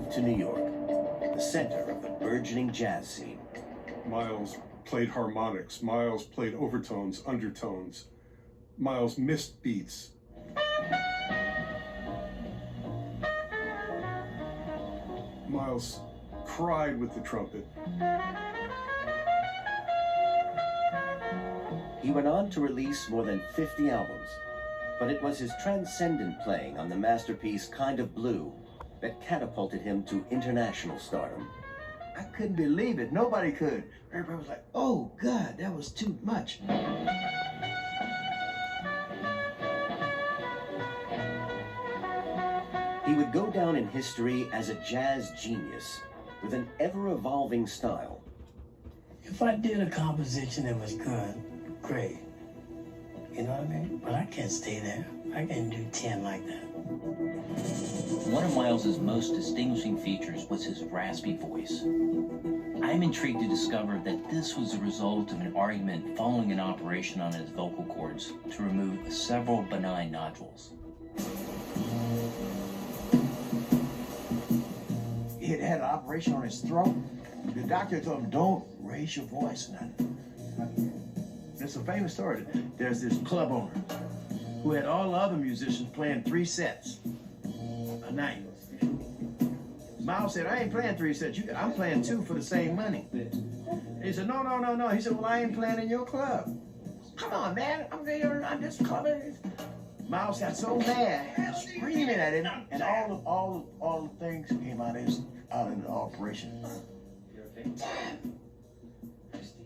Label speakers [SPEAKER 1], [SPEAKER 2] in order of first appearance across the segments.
[SPEAKER 1] moved to New York, the center of the burgeoning jazz scene.
[SPEAKER 2] Miles played harmonics. Miles played overtones, undertones. Miles missed beats. Miles cried with the trumpet.
[SPEAKER 1] He went on to release more than 50 albums, but it was his transcendent playing on the masterpiece Kind of Blue that catapulted him to international stardom.
[SPEAKER 3] I couldn't believe it. Nobody could. Everybody was like, oh, God, that was too much.
[SPEAKER 1] He would go down in history as a jazz genius with an ever-evolving style.
[SPEAKER 4] If I did a composition that was good, great. You know what I mean? But I can't stay there. I can't do 10 like that.
[SPEAKER 5] One of Miles's most distinguishing features was his raspy voice. I'm intrigued to discover that this was the result of an argument following an operation on his vocal cords to remove several benign nodules.
[SPEAKER 3] He had an operation on his throat. The doctor told him, don't raise your voice, nothing. It's a famous story. There's this club owner who had all the other musicians playing 3 sets a night. Miles said, I ain't playing 3 sets. I'm playing 2 for the same money. He said, no. He said, well, I ain't playing in your club. Come on, man. I'm just clubbing. Miles got so mad, screaming at him, and all the things came out of the operation.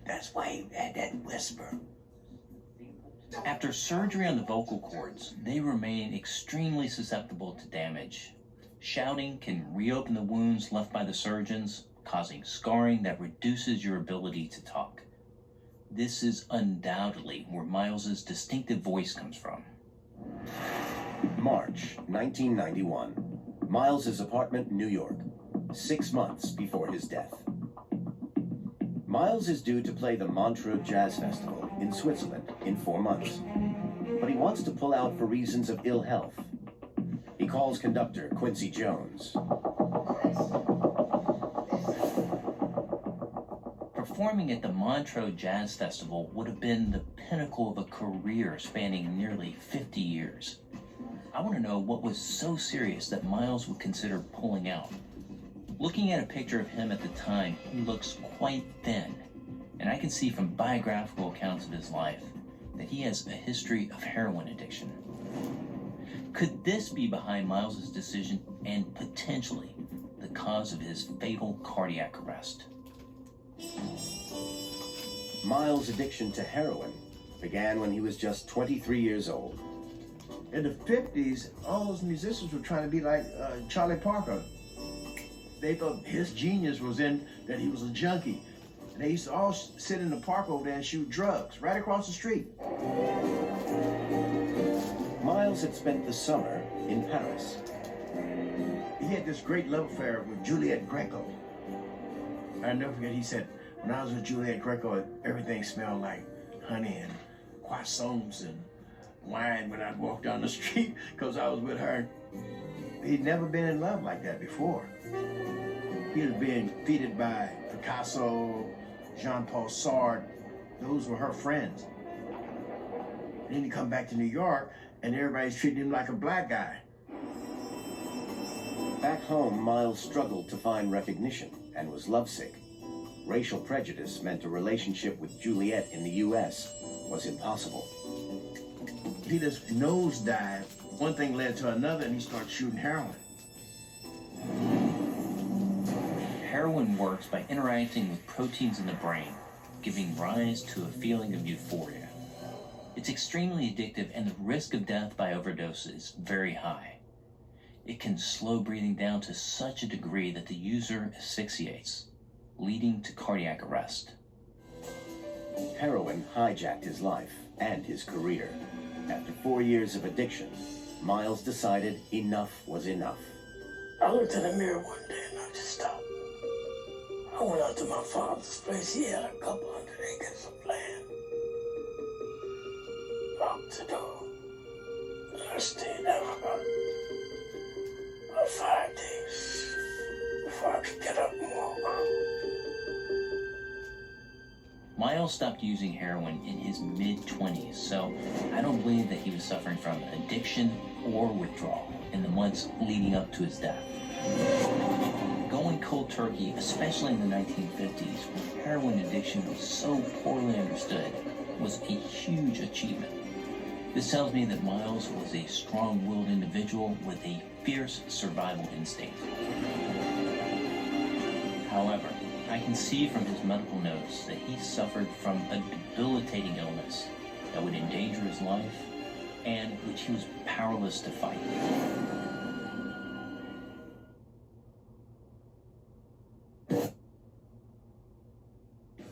[SPEAKER 3] That's why he had that whisper.
[SPEAKER 5] After surgery on the vocal cords, they remain extremely susceptible to damage. Shouting can reopen the wounds left by the surgeons, causing scarring that reduces your ability to talk. This is undoubtedly where Miles's distinctive voice comes from.
[SPEAKER 1] March 1991. Miles's apartment, New York, 6 months before his death. Miles is due to play the Montreux Jazz Festival in Switzerland in 4 months, but he wants to pull out for reasons of ill health. He calls conductor Quincy Jones.
[SPEAKER 5] Performing at the Montreux Jazz Festival would have been the pinnacle of a career spanning nearly 50 years. I want to know what was so serious that Miles would consider pulling out. Looking at a picture of him at the time, he looks quite thin, and I can see from biographical accounts of his life that he has a history of heroin addiction. Could this be behind Miles's decision and potentially the cause of his fatal cardiac arrest?
[SPEAKER 1] Miles' addiction to heroin began when he was just 23 years old.
[SPEAKER 3] In the 50s, all those musicians were trying to be like Charlie Parker. They thought his genius was in that he was a junkie. And they used to all sit in the park over there and shoot drugs right across the street.
[SPEAKER 1] Miles had spent the summer in Paris.
[SPEAKER 3] He had this great love affair with Juliet Greco. I'll never forget, he said, when I was with Juliet Greco, everything smelled like honey and croissants and wine when I'd walk down the street because I was with her. He'd never been in love like that before. He was being feted by Picasso, Jean-Paul Sartre. Those were her friends. And then he come back to New York and everybody's treating him like a black guy.
[SPEAKER 1] Back home, Miles struggled to find recognition and was lovesick. Racial prejudice meant a relationship with Juliet in the U.S. was impossible.
[SPEAKER 3] He just nosedived. One thing led to another and he started shooting heroin.
[SPEAKER 5] Heroin works by interacting with proteins in the brain, giving rise to a feeling of euphoria. It's extremely addictive and the risk of death by overdose is very high. It can slow breathing down to such a degree that the user asphyxiates, leading to cardiac arrest.
[SPEAKER 1] Heroin hijacked his life and his career. After 4 years of addiction, Miles decided enough was enough.
[SPEAKER 4] I looked in the mirror one day and I just stopped. I went out to my father's place. He had a couple 100 acres of land. Locked the door. And I stayed there for about 5 days. could get up and walk.
[SPEAKER 5] Miles stopped using heroin in his mid-20s, so I don't believe that he was suffering from addiction or withdrawal in the months leading up to his death. Going cold turkey, especially in the 1950s, when heroin addiction was so poorly understood, was a huge achievement. This tells me that Miles was a strong-willed individual with a fierce survival instinct. However, I can see from his medical notes that he suffered from a debilitating illness that would endanger his life and which he was powerless to fight.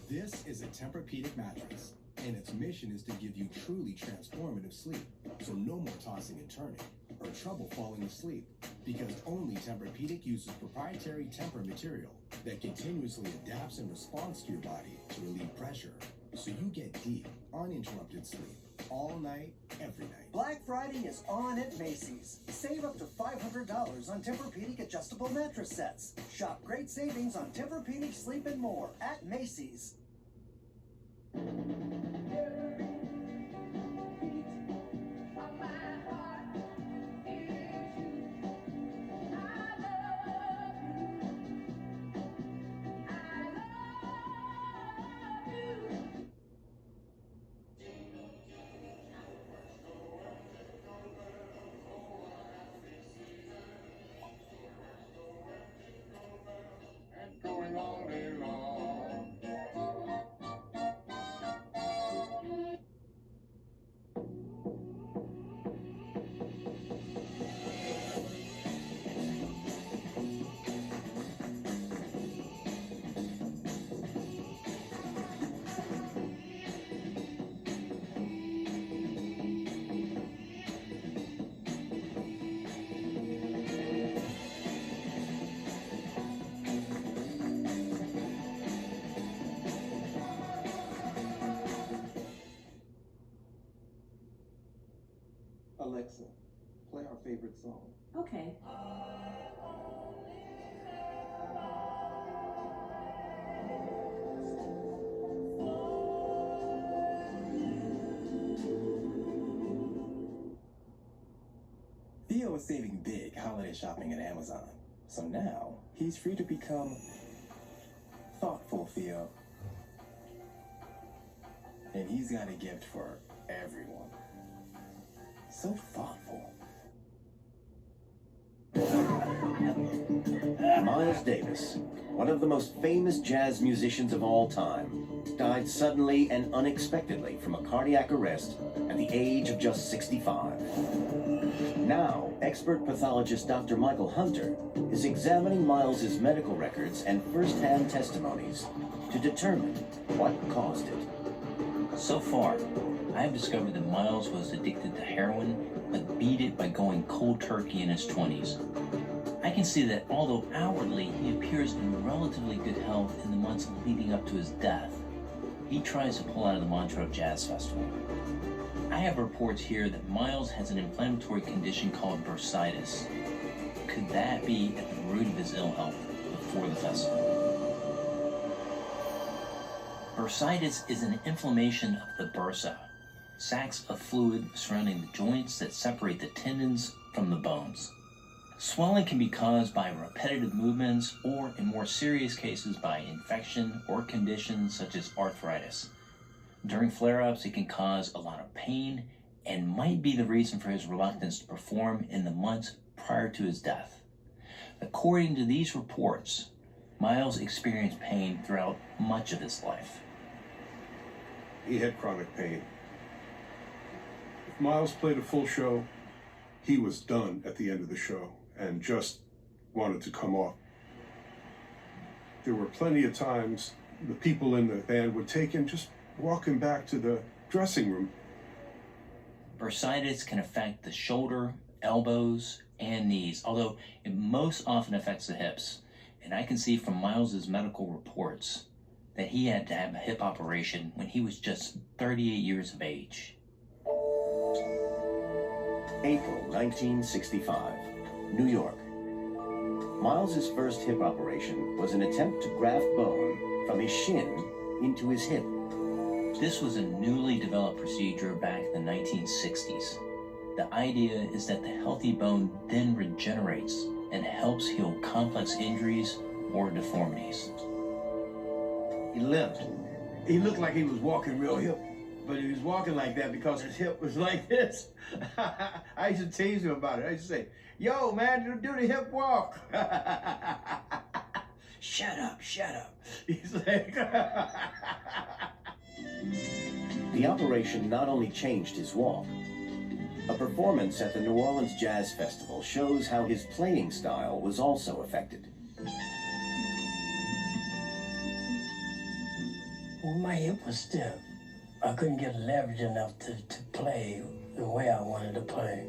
[SPEAKER 6] This is a Tempur-Pedic mattress, and its mission is to give you truly transformative sleep, so no more tossing and turning or trouble falling asleep, because only Tempur-Pedic uses proprietary Tempur material that continuously adapts and responds to your body to relieve pressure, so you get deep, uninterrupted sleep all night, every night.
[SPEAKER 7] Black Friday is on at Macy's. Save up to $500 on Tempur-Pedic adjustable mattress sets. Shop great savings on Tempur-Pedic Sleep and more at Macy's.
[SPEAKER 8] Alexa, play our favorite song.
[SPEAKER 9] Okay.
[SPEAKER 6] Theo is saving big holiday shopping at Amazon, so now he's free to become thoughtful Theo. And he's got a gift for everyone. So thoughtful.
[SPEAKER 1] Miles Davis, one of the most famous jazz musicians of all time, died suddenly and unexpectedly from a cardiac arrest at the age of just 65. Now, expert pathologist Dr. Michael Hunter is examining Miles's medical records and first-hand testimonies to determine what caused it.
[SPEAKER 5] So far, I have discovered that Miles was addicted to heroin, but beat it by going cold turkey in his 20s. I can see that although outwardly he appears in relatively good health in the months leading up to his death, he tries to pull out of the Montreux Jazz Festival. I have reports here that Miles has an inflammatory condition called bursitis. Could that be at the root of his ill health before the festival? Bursitis is an inflammation of the bursa, sacs of fluid surrounding the joints that separate the tendons from the bones. Swelling can be caused by repetitive movements or, in more serious cases, by infection or conditions such as arthritis. During flare-ups, it can cause a lot of pain and might be the reason for his reluctance to perform in the months prior to his death. According to these reports, Miles experienced pain throughout much of his life.
[SPEAKER 2] He had chronic pain. If Miles played a full show, he was done at the end of the show and just wanted to come off. There were plenty of times the people in the band would take him, just walk him back to the dressing room.
[SPEAKER 5] Bursitis can affect the shoulder, elbows, and knees, although it most often affects the hips. And I can see from Miles's medical reports that he had to have a hip operation when he was just 38 years of age.
[SPEAKER 1] April 1965, New York. Miles's first hip operation was an attempt to graft bone from his shin into his hip.
[SPEAKER 5] This was a newly developed procedure back in the 1960s. The idea is that the healthy bone then regenerates and helps heal complex injuries or deformities.
[SPEAKER 3] He limped. He looked like he was walking real hip, but he was walking like that because his hip was like this. I used to tease him about it. I used to say, yo, man, do the hip walk. Shut up, shut up. He's like...
[SPEAKER 1] The operation not only changed his walk. A performance at the New Orleans Jazz Festival shows how his playing style was also affected.
[SPEAKER 4] Well, my hip was stiff. I couldn't get leverage enough to play the way I wanted to play.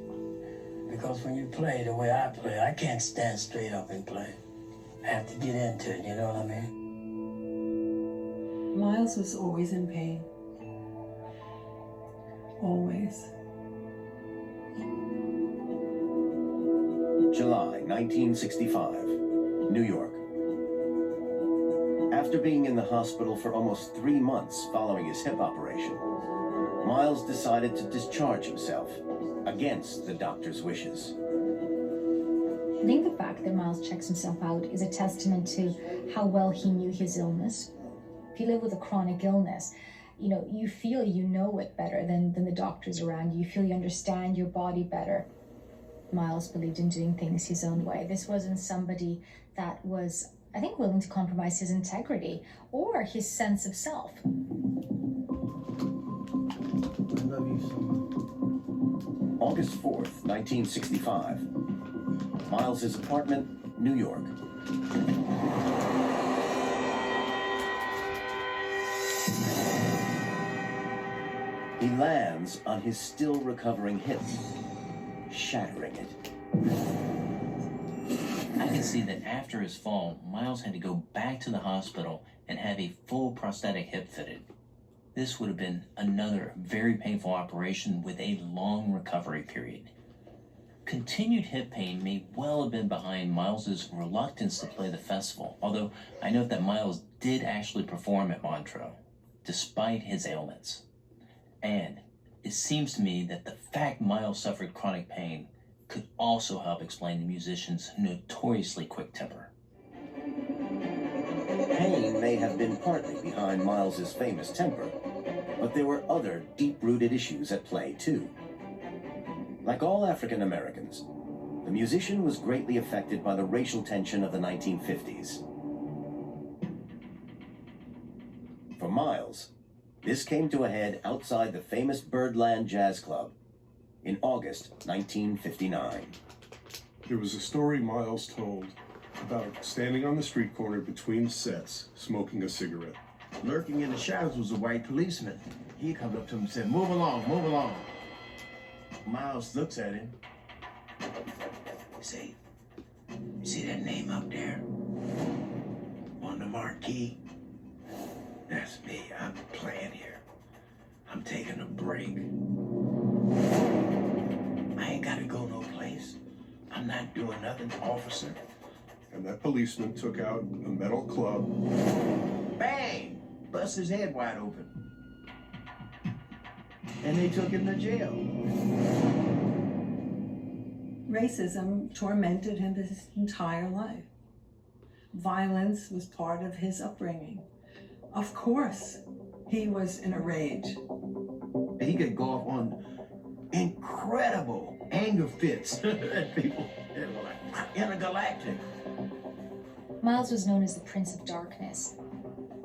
[SPEAKER 4] Because when you play the way I play, I can't stand straight up and play. I have to get into it, you know what I mean?
[SPEAKER 9] Miles was always in pain. Always.
[SPEAKER 1] July 1965, New York. After being in the hospital for almost 3 months following his hip operation, Miles decided to discharge himself against the doctor's wishes.
[SPEAKER 10] I think the fact that Miles checks himself out is a testament to how well he knew his illness. If you live with a chronic illness, you know, you feel you know it better than the doctors around you. You feel you understand your body better. Miles believed in doing things his own way. This wasn't somebody that was, I think, willing to compromise his integrity or his sense of self.
[SPEAKER 3] I love you so much.
[SPEAKER 1] August 4th, 1965. Miles's apartment, New York. He lands on his still recovering hip, shattering it.
[SPEAKER 5] I can see that after his fall, Miles had to go back to the hospital and have a full prosthetic hip fitted. This would have been another very painful operation with a long recovery period. Continued hip pain may well have been behind Miles's reluctance to play the festival, although I note that Miles did actually perform at Montreux, despite his ailments. And it seems to me that the fact Miles suffered chronic pain could also help explain the musician's notoriously quick temper.
[SPEAKER 1] Pain may have been partly behind Miles's famous temper, but there were other deep-rooted issues at play too. Like all African Americans, the musician was greatly affected by the racial tension of the 1950s. For Miles, this came to a head outside the famous Birdland Jazz Club in August 1959.
[SPEAKER 2] There was a story Miles told about standing on the street corner between sets, smoking a cigarette.
[SPEAKER 3] Lurking in the shadows was a white policeman. He comes up to him and said, move along, move along. Miles looks at him. Say, you see that name up there? On the marquee? That's me. I'm playing here. I'm taking a break. I ain't gotta go no place. I'm not doing nothing, officer.
[SPEAKER 2] And that policeman took out a metal club.
[SPEAKER 3] Bang! Bust his head wide open. And they took him to jail.
[SPEAKER 9] Racism tormented him his entire life. Violence was part of his upbringing. Of course, he was in a rage.
[SPEAKER 3] He could go off on incredible anger fits at people. They were like intergalactic.
[SPEAKER 10] Miles was known as the Prince of Darkness.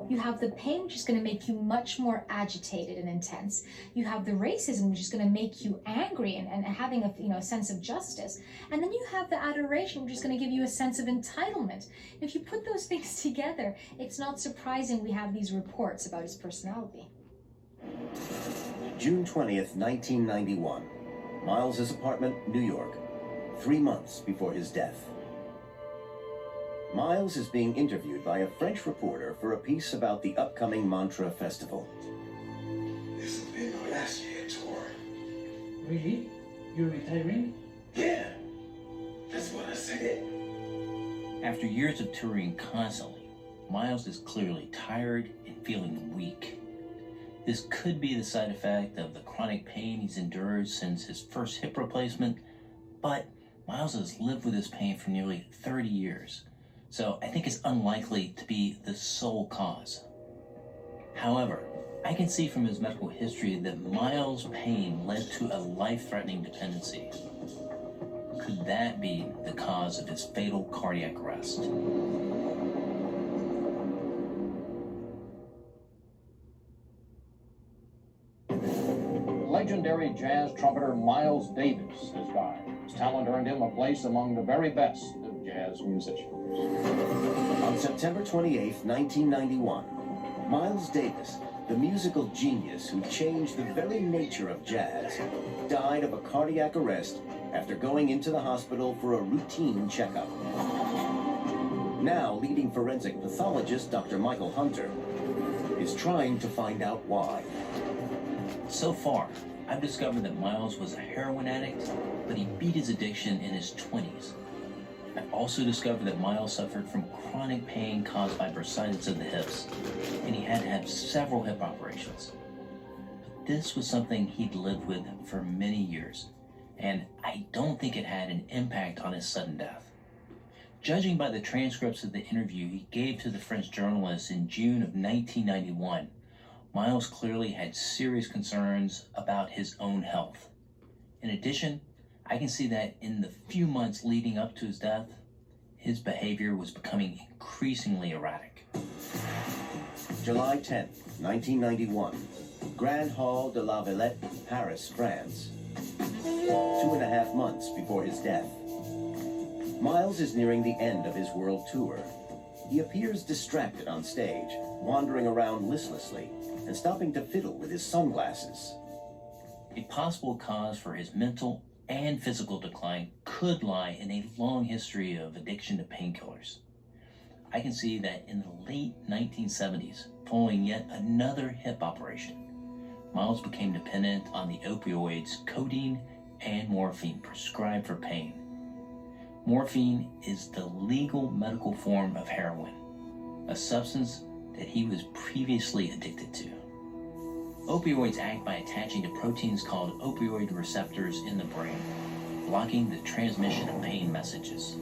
[SPEAKER 10] You have the pain, which is going to make you much more agitated and intense. You have the racism, which is going to make you angry and having a sense of justice. And then you have the adoration, which is going to give you a sense of entitlement. If you put those things together, it's not surprising we have these reports about his personality.
[SPEAKER 1] June 20th, 1991. Miles's apartment, New York, 3 months before his death. Miles is being interviewed by a French reporter for a piece about the upcoming Montreux Festival.
[SPEAKER 11] This will be my last year tour.
[SPEAKER 12] Really? You're retiring?
[SPEAKER 11] Yeah, that's what I said.
[SPEAKER 5] After years of touring constantly, Miles is clearly tired and feeling weak. This could be the side effect of the chronic pain he's endured since his first hip replacement, but Miles has lived with this pain for nearly 30 years, so I think it's unlikely to be the sole cause. However, I can see from his medical history that Miles' pain led to a life-threatening dependency. Could that be the cause of his fatal cardiac arrest?
[SPEAKER 12] Legendary jazz trumpeter Miles Davis has died. His talent earned him a place among the very best of jazz musicians.
[SPEAKER 1] On September 28, 1991, Miles Davis, the musical genius who changed the very nature of jazz, died of a cardiac arrest after going into the hospital for a routine checkup. Now, leading forensic pathologist Dr. Michael Hunter is trying to find out why.
[SPEAKER 5] So far, I've discovered that Miles was a heroin addict, but he beat his addiction in his 20s. I've also discovered that Miles suffered from chronic pain caused by bursitis of the hips, and he had to have several hip operations. But this was something he'd lived with for many years, and I don't think it had an impact on his sudden death. Judging by the transcripts of the interview he gave to the French journalist in June of 1991, Miles clearly had serious concerns about his own health. In addition, I can see that in the few months leading up to his death, his behavior was becoming increasingly erratic.
[SPEAKER 1] July 10, 1991, Grand Hall de la Villette, Paris, France. 2.5 months before his death. Miles is nearing the end of his world tour. He appears distracted on stage, wandering around listlessly and stopping to fiddle with his sunglasses.
[SPEAKER 5] A possible cause for his mental and physical decline could lie in a long history of addiction to painkillers. I can see that in the late 1970s, following yet another hip operation, Miles became dependent on the opioids codeine and morphine prescribed for pain. Morphine is the legal medical form of heroin, a substance that he was previously addicted to. Opioids act by attaching to proteins called opioid receptors in the brain, blocking the transmission of pain messages.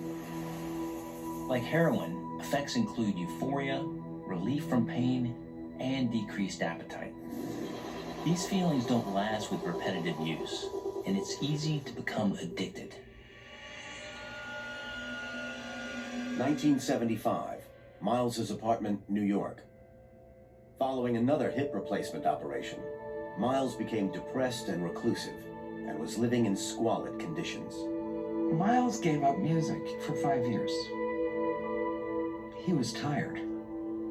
[SPEAKER 5] Like heroin, effects include euphoria, relief from pain, and decreased appetite. These feelings don't last with repetitive use, and it's easy to become addicted.
[SPEAKER 1] 1975, Miles's apartment, New York. Following another hip replacement operation, Miles became depressed and reclusive and was living in squalid conditions.
[SPEAKER 13] Miles gave up music for 5 years. He was tired,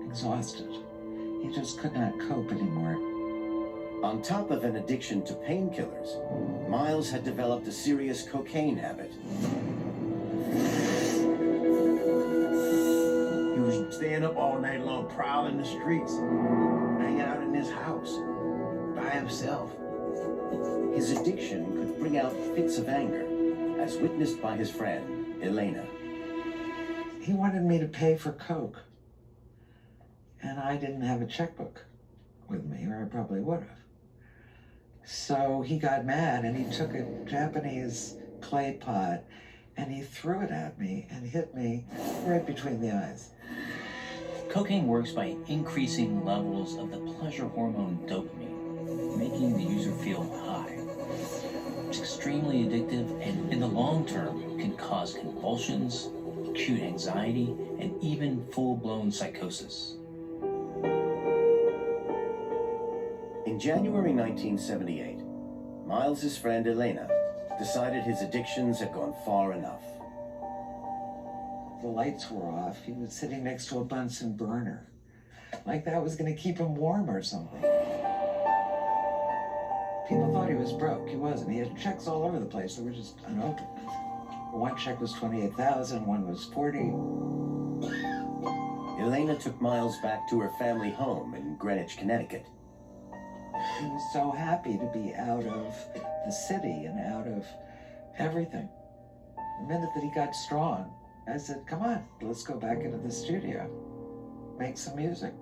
[SPEAKER 13] exhausted. He just could not cope anymore.
[SPEAKER 1] On top of an addiction to painkillers, Miles had developed a serious cocaine habit.
[SPEAKER 3] He was staying up all night long, prowling the streets, hanging out in his house by himself.
[SPEAKER 1] His addiction could bring out fits of anger, as witnessed by his friend, Elena.
[SPEAKER 13] He wanted me to pay for coke, and I didn't have a checkbook with me, or I probably would have. So he got mad, and he took a Japanese clay pot, and he threw it at me and hit me right between the eyes.
[SPEAKER 5] Cocaine works by increasing levels of the pleasure hormone dopamine, making the user feel high. It's extremely addictive, and in the long term can cause convulsions, acute anxiety, and even full-blown psychosis.
[SPEAKER 1] In January 1978, Miles's friend Elena decided his addictions had gone far enough.
[SPEAKER 13] The lights were off. He was sitting next to a Bunsen burner, like that was going to keep him warm or something. People thought he was broke. He wasn't. He had checks all over the place that were just unopened. One check was $28,000, one was $40,000.
[SPEAKER 1] Elena took Miles back to her family home in Greenwich, Connecticut.
[SPEAKER 13] He was so happy to be out of the city and out of everything. The minute that he got strong, I said, come on, let's go back into the studio, make some music.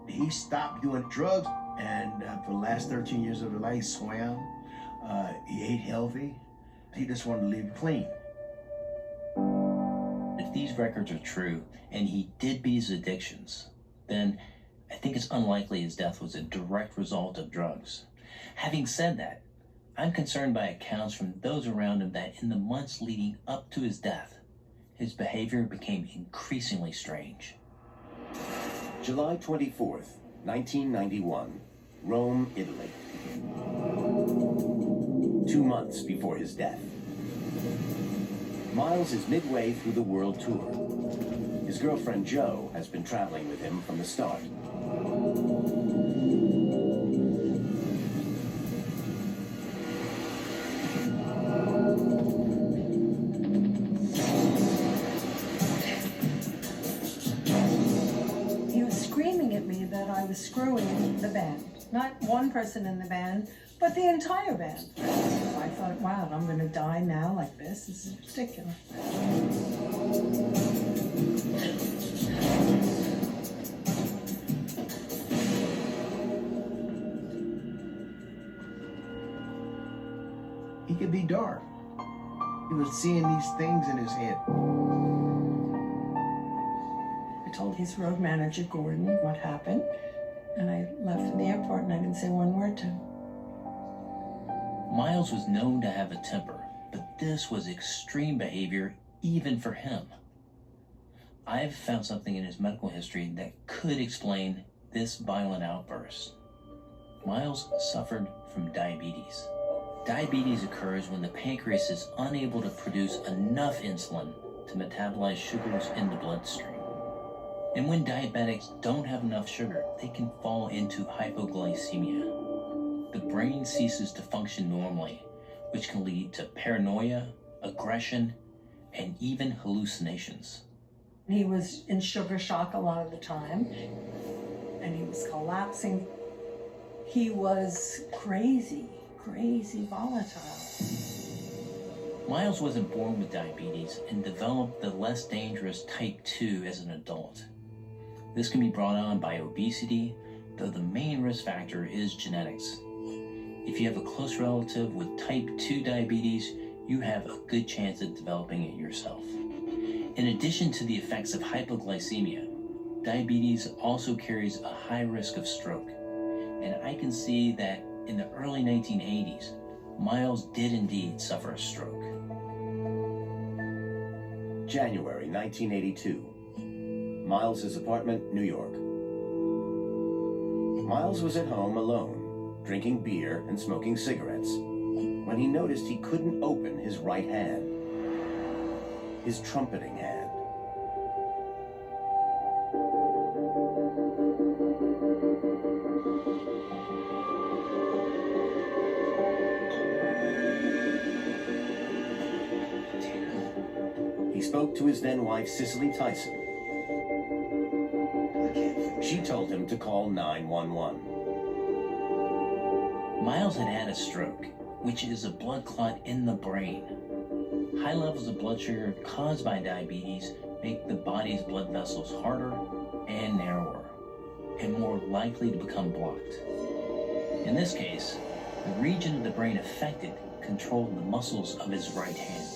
[SPEAKER 3] He stopped doing drugs, and for the last 13 years of his life, he swam, he ate healthy. He just wanted to live clean.
[SPEAKER 5] If these records are true, and he did beat his addictions, then I think it's unlikely his death was a direct result of drugs. Having said that, I'm concerned by accounts from those around him that in the months leading up to his death, his behavior became increasingly strange.
[SPEAKER 1] July 24th, 1991, Rome, Italy. 2 months before his death. Miles is midway through the world tour. His girlfriend Jo has been traveling with him from the start.
[SPEAKER 9] He was screaming at me that I was screwing the band. Not one person in the band, but the entire band. I thought, wow, I'm going to die now like this. This is ridiculous.
[SPEAKER 3] He could be dark. He was seeing these things in his head.
[SPEAKER 9] I told his road manager, Gordon, what happened, and I left from the airport and I didn't say one word to him.
[SPEAKER 5] Miles was known to have a temper, but this was extreme behavior even for him. I've found something in his medical history that could explain this violent outburst. Miles suffered from diabetes. Diabetes occurs when the pancreas is unable to produce enough insulin to metabolize sugars in the bloodstream. And when diabetics don't have enough sugar, they can fall into hypoglycemia. The brain ceases to function normally, which can lead to paranoia, aggression, and even hallucinations.
[SPEAKER 9] He was in sugar shock a lot of the time, and he was collapsing. He was crazy volatile.
[SPEAKER 5] Miles wasn't born with diabetes and developed the less dangerous type 2 as an adult. This can be brought on by obesity, though the main risk factor is genetics. If you have a close relative with type 2 diabetes, you have a good chance of developing it yourself. In addition to the effects of hypoglycemia, diabetes also carries a high risk of stroke. And I can see that in the early 1980s, Miles did indeed suffer a stroke.
[SPEAKER 1] January 1982. Miles' apartment, New York. Miles was at home alone, drinking beer and smoking cigarettes, when he noticed he couldn't open his right hand, his trumpeting hand. He spoke to his then wife, Cicely Tyson. She told him to call 911.
[SPEAKER 5] Miles had had a stroke, which is a blood clot in the brain. High levels of blood sugar caused by diabetes make the body's blood vessels harder and narrower, and more likely to become blocked. In this case, the region of the brain affected controlled the muscles of his right hand.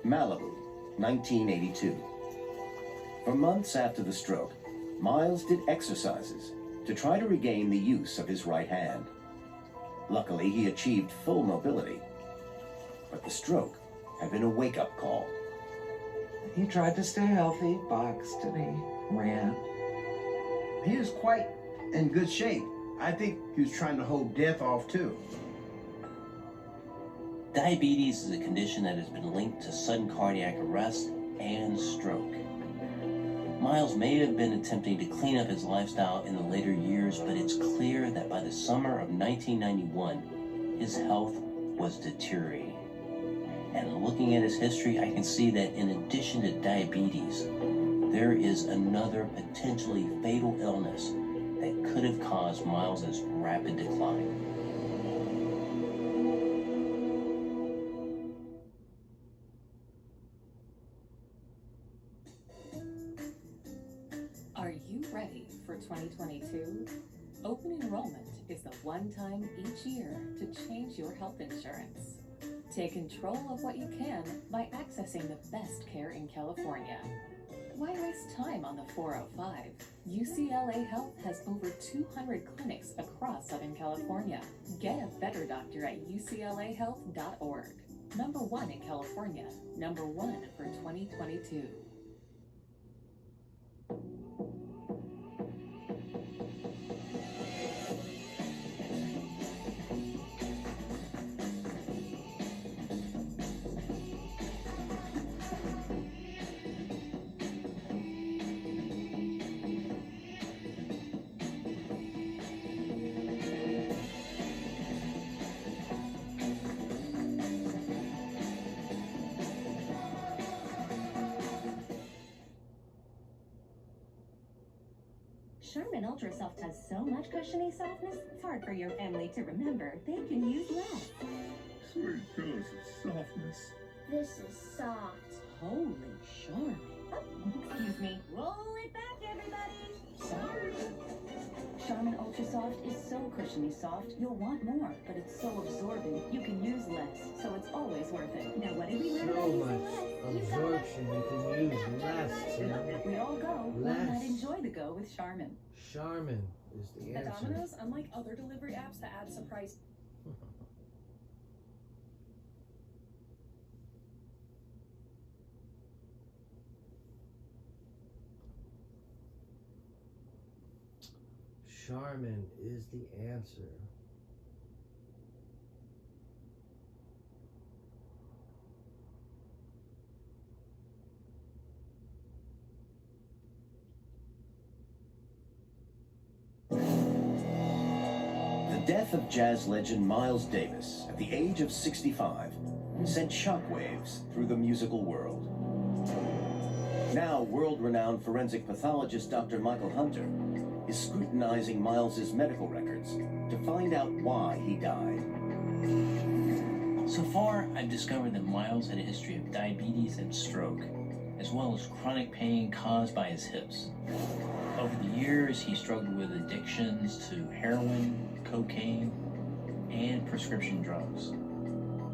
[SPEAKER 1] Malibu, 1982. For months after the stroke, Miles did exercises to try to regain the use of his right hand. Luckily, he achieved full mobility, but the stroke had been a wake-up call.
[SPEAKER 13] He tried to stay healthy, boxed, and he ran.
[SPEAKER 3] He was quite in good shape. I think he was trying to hold death off too.
[SPEAKER 5] Diabetes is a condition that has been linked to sudden cardiac arrest and stroke. Miles may have been attempting to clean up his lifestyle in the later years, but it's clear that by the summer of 1991, his health was deteriorating. And looking at his history, I can see that in addition to diabetes, there is another potentially fatal illness that could have caused Miles's rapid decline.
[SPEAKER 14] for 2022? Open enrollment is the one time each year to change your health insurance. Take control of what you can by accessing the best care in California. Why waste time on the 405? UCLA Health has over 200 clinics across Southern California. Get a better doctor at uclahealth.org. Number 1 in California. Number 1 for 2022.
[SPEAKER 15] Charmin Ultra Soft has so much cushiony softness, it's hard for your family to remember. They can use less.
[SPEAKER 16] Sweet pillows of softness.
[SPEAKER 15] This is soft.
[SPEAKER 14] Holy Charmin.
[SPEAKER 15] Oh, excuse me. Roll it back, everybody. Sorry. Charmin Ultra Soft is so cushiony soft, you'll want more, but it's so absorbent, you can use less, so it's always worth it. Now, what did we learn about using less?
[SPEAKER 17] Absorption, you can use less, Tim.
[SPEAKER 15] We all go.
[SPEAKER 17] Less.
[SPEAKER 15] Why not enjoy the go with Charmin?
[SPEAKER 17] Charmin is the
[SPEAKER 18] At
[SPEAKER 17] answer.
[SPEAKER 18] Domino's, unlike other delivery apps that add surprise.
[SPEAKER 17] Charmin is the answer.
[SPEAKER 1] The death of jazz legend Miles Davis at the age of 65 sent shockwaves through the musical world. Now, world-renowned forensic pathologist Dr. Michael Hunter is scrutinizing Miles's medical records to find out why he died.
[SPEAKER 5] So far, I've discovered that Miles had a history of diabetes and stroke, as well as chronic pain caused by his hips. Over the years, he struggled with addictions to heroin, cocaine, and prescription drugs.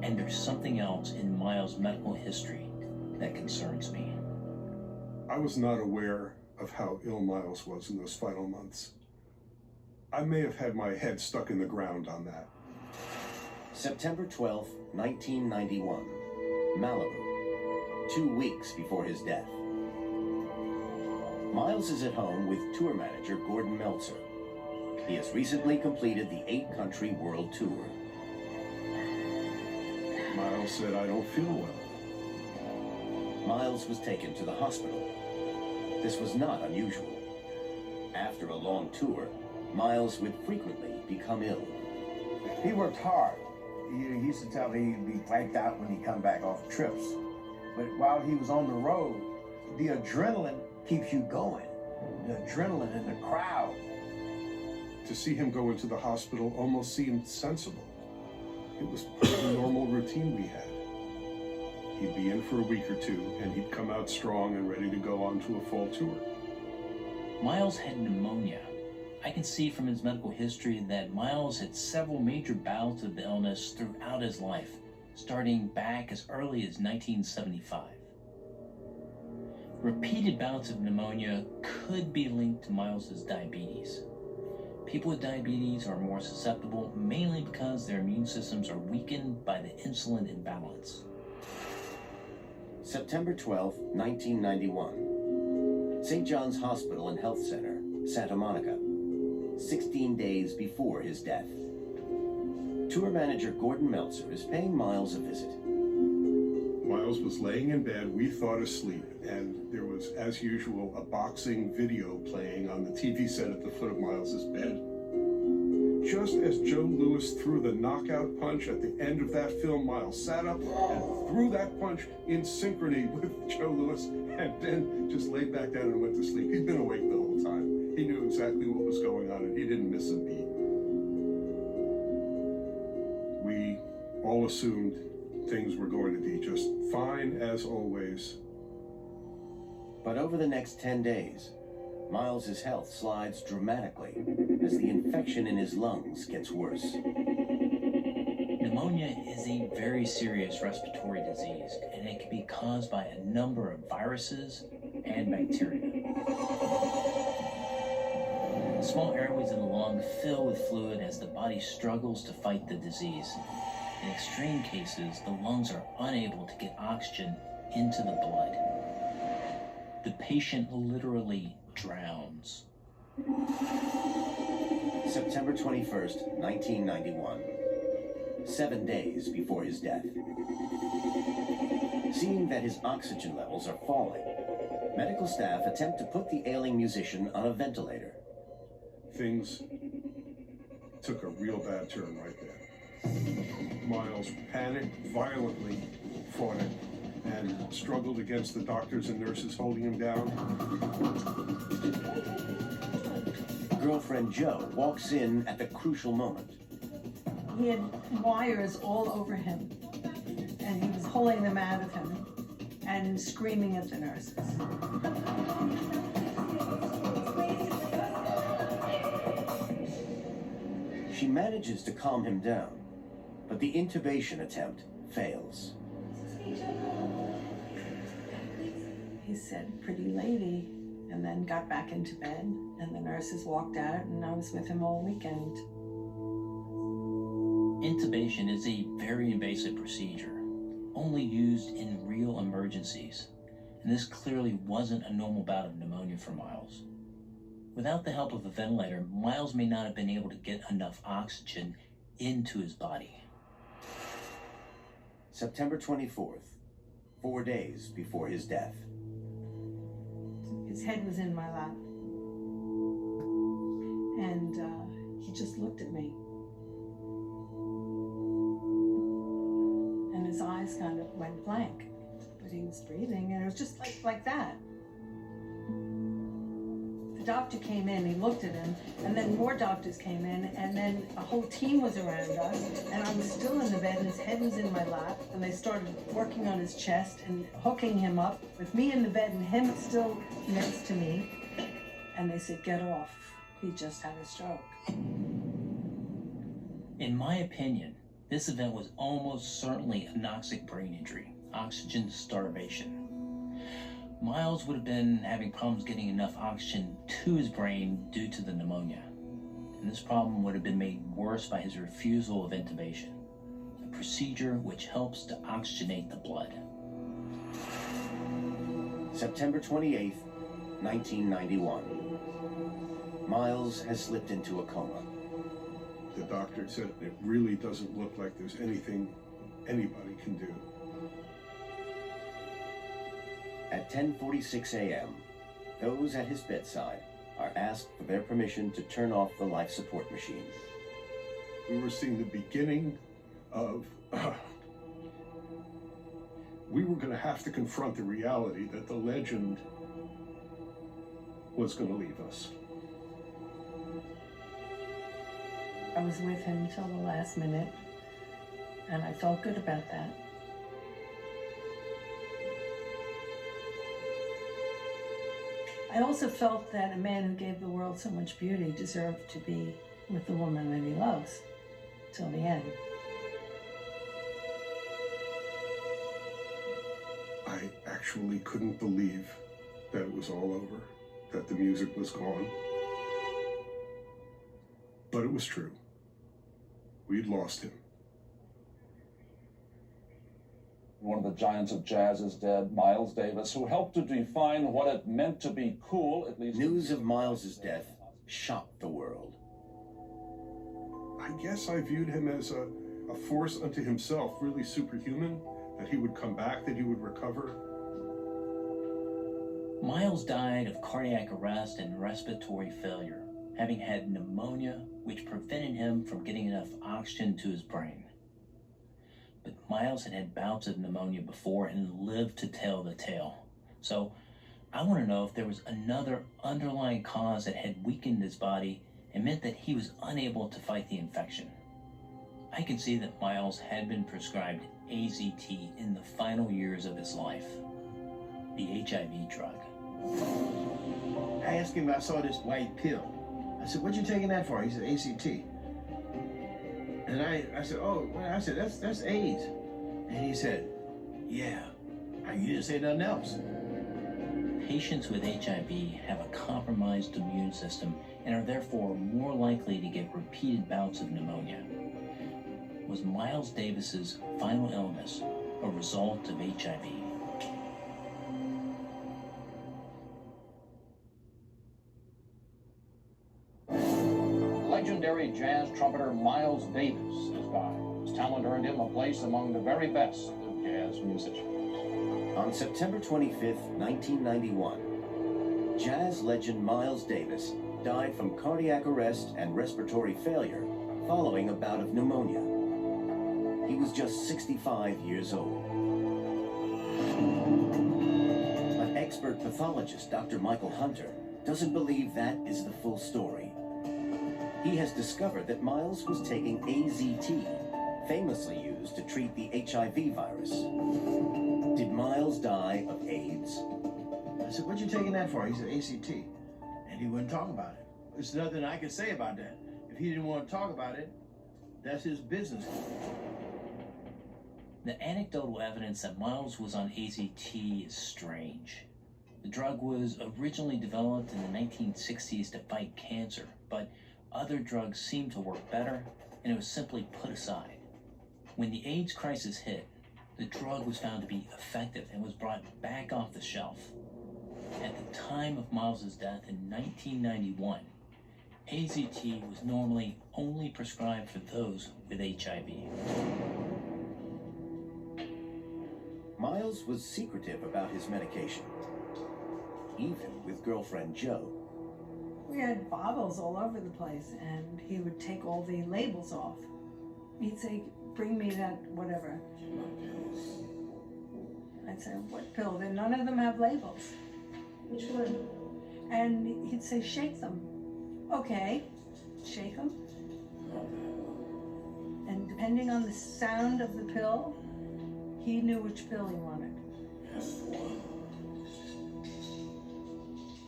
[SPEAKER 5] And there's something else in Miles' medical history that concerns me.
[SPEAKER 2] I was not aware of how ill Miles was in those final months. I may have had my head stuck in the ground on that.
[SPEAKER 1] September 12, 1991, Malibu, 2 weeks before his death. Miles is at home with tour manager Gordon Meltzer. He has recently completed the 8-country world tour.
[SPEAKER 2] Miles said, "I don't feel well."
[SPEAKER 1] Miles was taken to the hospital. This was not unusual. After a long tour, Miles would frequently become ill.
[SPEAKER 3] He worked hard. He used to tell me he'd be blanked out when he come back off trips. But while he was on the road, the adrenaline keeps you going. The adrenaline in the crowd.
[SPEAKER 2] To see him go into the hospital almost seemed sensible. It was part of the normal routine we had. He'd be in for a week or two, and he'd come out strong and ready to go on to a fall tour.
[SPEAKER 5] Miles had pneumonia. I can see from his medical history that Miles had several major bouts of the illness throughout his life, starting back as early as 1975. Repeated bouts of pneumonia could be linked to Miles's diabetes. People with diabetes are more susceptible, mainly because their immune systems are weakened by the insulin imbalance.
[SPEAKER 1] September 12, 1991. St. John's Hospital and Health Center, Santa Monica, 16 days before his death. Tour manager Gordon Meltzer is paying Miles a visit.
[SPEAKER 2] Miles was laying in bed, we thought asleep, and there was, as usual, a boxing video playing on the TV set at the foot of Miles's bed. Just as Joe Louis threw the knockout punch at the end of that film, Miles sat up and threw that punch in synchrony with Joe Louis, and then just laid back down and went to sleep. He'd been awake the whole time. He knew exactly what was going on, and he didn't miss a beat. We all assumed things were going to be just fine as always.
[SPEAKER 1] But over the next 10 days, Miles's health slides dramatically as the infection in his lungs gets worse.
[SPEAKER 5] Pneumonia is a very serious respiratory disease, and it can be caused by a number of viruses and bacteria. Small airways in the lung fill with fluid as the body struggles to fight the disease. In extreme cases, the lungs are unable to get oxygen into the blood. The patient literally drowns.
[SPEAKER 1] September 21st, 1991. 7 days before his death. Seeing that his oxygen levels are falling, medical staff attempt to put the ailing musician on a ventilator.
[SPEAKER 2] Things took a real bad turn right there. Miles panicked violently, fought it, and struggled against the doctors and nurses holding him down.
[SPEAKER 1] Girlfriend Joe walks in at the crucial moment.
[SPEAKER 9] He had wires all over him, and he was pulling them out of him and screaming at the nurses.
[SPEAKER 1] She manages to calm him down, but the intubation attempt fails.
[SPEAKER 9] He said, "Pretty lady," and then got back into bed, and the nurses walked out, and I was with him all weekend.
[SPEAKER 5] Intubation is a very invasive procedure, only used in real emergencies, and this clearly wasn't a normal bout of pneumonia for Miles. Without the help of a ventilator, Miles may not have been able to get enough oxygen into his body.
[SPEAKER 1] September 24th, 4 days before his death.
[SPEAKER 9] His head was in my lap, and he just looked at me. And his eyes kind of went blank, but he was breathing, and it was just like that. The doctor came in, he looked at him, and then more doctors came in, and then a whole team was around us, and I was still in the bed, and his head was in my lap, and they started working on his chest and hooking him up with me in the bed and him still next to me, and they said, "Get off, he just had a stroke."
[SPEAKER 5] In my opinion, this event was almost certainly anoxic brain injury, oxygen starvation. Miles would have been having problems getting enough oxygen to his brain due to the pneumonia. And this problem would have been made worse by his refusal of intubation, a procedure which helps to oxygenate the blood.
[SPEAKER 1] September 28th, 1991. Miles has slipped into a coma.
[SPEAKER 2] The doctor said it really doesn't look like there's anything anybody can do.
[SPEAKER 1] At 10:46 a.m., those at his bedside are asked for their permission to turn off the life support machine.
[SPEAKER 2] We were seeing the beginning of... we were going to have to confront the reality that the legend was going to leave us.
[SPEAKER 9] I was with him till the last minute, and I felt good about that. I also felt that a man who gave the world so much beauty deserved to be with the woman that he loves till the end.
[SPEAKER 2] I actually couldn't believe that it was all over, that the music was gone. But it was true. We'd lost him.
[SPEAKER 12] One of the giants of jazz is dead, Miles Davis, who helped to define what it meant to be cool, at least...
[SPEAKER 1] News of Miles's death shocked the world.
[SPEAKER 2] I guess I viewed him as a force unto himself, really superhuman, that he would come back, that he would recover.
[SPEAKER 5] Miles died of cardiac arrest and respiratory failure, having had pneumonia, which prevented him from getting enough oxygen to his brain. But Miles had had bouts of pneumonia before and lived to tell the tale. So I want to know if there was another underlying cause that had weakened his body and meant that he was unable to fight the infection. I can see that Miles had been prescribed AZT in the final years of his life, the HIV drug.
[SPEAKER 3] I asked him, I saw this white pill. I said, what you taking that for? He said, ACT. And I said, oh, well, I said, that's AIDS. And he said, yeah. You didn't say nothing else.
[SPEAKER 5] Patients with HIV have a compromised immune system and are therefore more likely to get repeated bouts of pneumonia. Was Miles Davis's final illness a result of HIV?
[SPEAKER 12] Legendary jazz trumpeter Miles Davis has died. His talent earned him a place among the very best of jazz musicians.
[SPEAKER 1] On September 25th, 1991, jazz legend Miles Davis died from cardiac arrest and respiratory failure following a bout of pneumonia. He was just 65 years old. But expert pathologist Dr. Michael Hunter doesn't believe that is the full story. He has discovered that Miles was taking AZT, famously used to treat the HIV virus. Did Miles die of AIDS?
[SPEAKER 3] I said, what you taking that for? He said, ACT. And he wouldn't talk about it. There's nothing I can say about that. If he didn't want to talk about it, that's his business.
[SPEAKER 5] The anecdotal evidence that Miles was on AZT is strange. The drug was originally developed in the 1960s to fight cancer, but other drugs seemed to work better, and it was simply put aside. When the AIDS crisis hit, the drug was found to be effective and was brought back off the shelf. At the time of Miles's death in 1991, AZT was normally only prescribed for those with HIV.
[SPEAKER 1] Miles was secretive about his medication, even with girlfriend Jo.
[SPEAKER 9] We had bottles all over the place, and he would take all the labels off. He'd say, bring me that whatever. I'd say, what pill? Then none of them have labels. Which one? And he'd say, shake them. Okay, shake them. And depending on the sound of the pill, he knew which pill he wanted.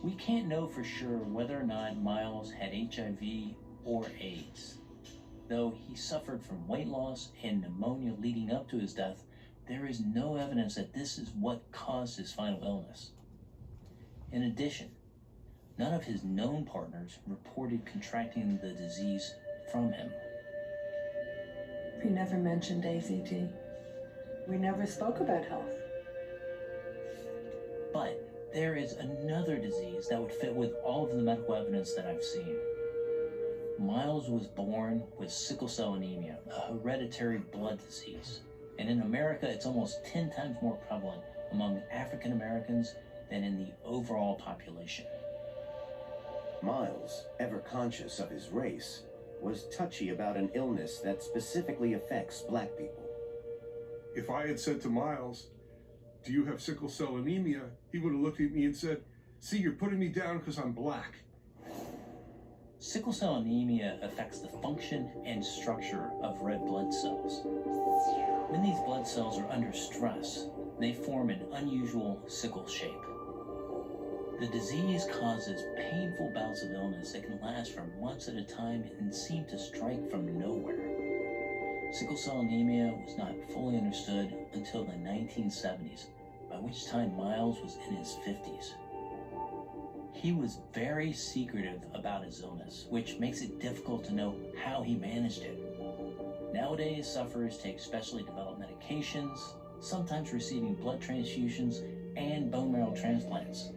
[SPEAKER 5] We can't know for sure whether or not Miles had HIV or AIDS. Though he suffered from weight loss and pneumonia leading up to his death, there is no evidence that this is what caused his final illness. In addition, none of his known partners reported contracting the disease from him.
[SPEAKER 9] He never mentioned AZT. We never spoke about health.
[SPEAKER 5] But there is another disease that would fit with all of the medical evidence that I've seen. Miles was born with sickle cell anemia, a hereditary blood disease. And in America, it's almost 10 times more prevalent among African Americans than in the overall population.
[SPEAKER 1] Miles, ever conscious of his race, was touchy about an illness that specifically affects black people.
[SPEAKER 2] If I had said to Miles, do you have sickle cell anemia? He would have looked at me and said, see, you're putting me down because I'm black.
[SPEAKER 5] Sickle cell anemia affects the function and structure of red blood cells. When these blood cells are under stress, they form an unusual sickle shape. The disease causes painful bouts of illness that can last for months at a time and seem to strike from nowhere. Sickle cell anemia was not fully understood until the 1970s, by which time Miles was in his 50s. He was very secretive about his illness, which makes it difficult to know how he managed it. Nowadays, sufferers take specially developed medications, sometimes receiving blood transfusions and bone marrow transplants.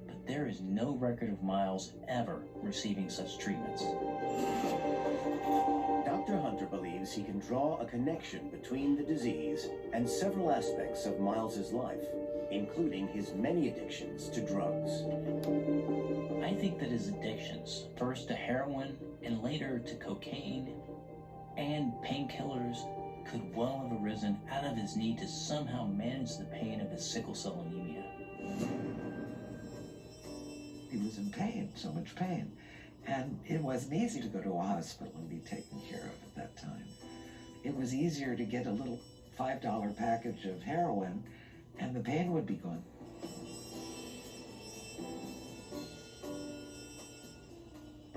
[SPEAKER 5] But there is no record of Miles ever receiving such treatments.
[SPEAKER 1] Dr. Hunter believes he can draw a connection between the disease and several aspects of Miles's life, including his many addictions to drugs.
[SPEAKER 5] I think that his addictions, first to heroin and later to cocaine and painkillers, could well have arisen out of his need to somehow manage the pain of his sickle cell anemia.
[SPEAKER 13] He was in pain, so much pain. And it wasn't easy to go to a hospital and be taken care of at that time. It was easier to get a little $5 package of heroin and the pain would be gone.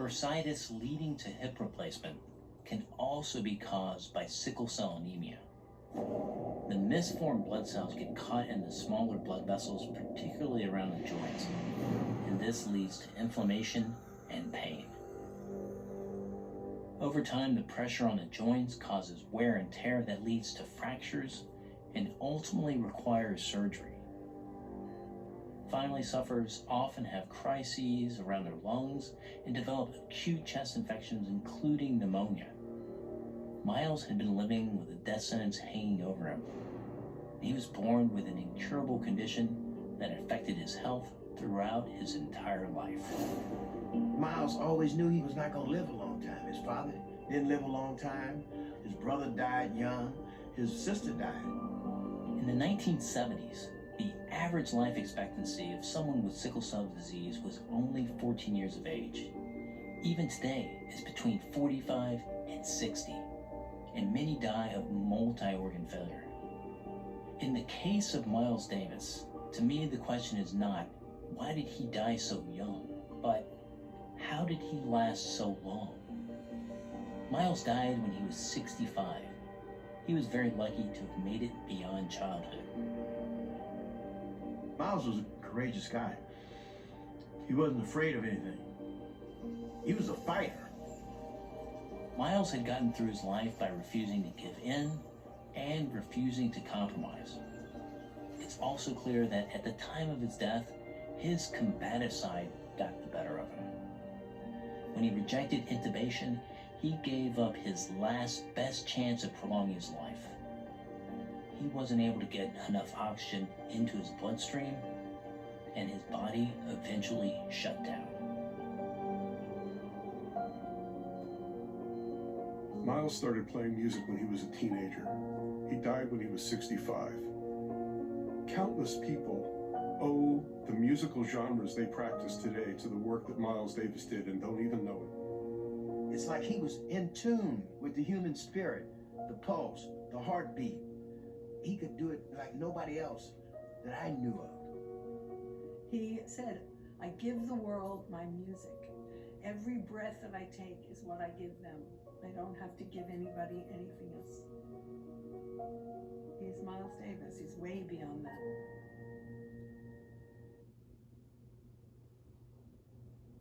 [SPEAKER 5] Bursitis leading to hip replacement can also be caused by sickle cell anemia. The misformed blood cells get caught in the smaller blood vessels, particularly around the joints, and this leads to inflammation and pain. Over time, the pressure on the joints causes wear and tear that leads to fractures and ultimately requires surgery. Finally, sufferers often have crises around their lungs and develop acute chest infections, including pneumonia. Miles had been living with a death sentence hanging over him. He was born with an incurable condition that affected his health throughout his entire life.
[SPEAKER 3] Miles always knew he was not going to live a long time. His father didn't live a long time. His brother died young. His sister died.
[SPEAKER 5] In the 1970s, the average life expectancy of someone with sickle cell disease was only 14 years of age. Even today, it's between 45 and 60, and many die of multi-organ failure. In the case of Miles Davis, to me the question is not, why did he die so young, but how did he last so long? Miles died when he was 65. He was very lucky to have made it beyond childhood.
[SPEAKER 3] Miles was a courageous guy. He wasn't afraid of anything. He was a fighter.
[SPEAKER 5] Miles had gotten through his life by refusing to give in and refusing to compromise. It's also clear that at the time of his death, his combative side got the better of him. When he rejected intubation, he gave up his last best chance of prolonging his life. He wasn't able to get enough oxygen into his bloodstream, and his body eventually shut down.
[SPEAKER 2] Miles started playing music when he was a teenager. He died when he was 65. Countless people owe the musical genres they practice today to the work that Miles Davis did and don't even know it.
[SPEAKER 3] It's like he was in tune with the human spirit, the pulse, the heartbeat. He could do it like nobody else that I knew of.
[SPEAKER 9] He said, I give the world my music. Every breath that I take is what I give them. I don't have to give anybody anything else. He's Miles Davis. He's way beyond that.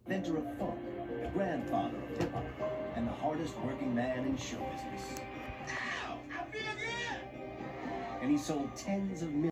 [SPEAKER 1] Inventor of funk, the grandfather of hip-hop, and the hardest working man in show business. Ow! I feel good! And he sold tens of millions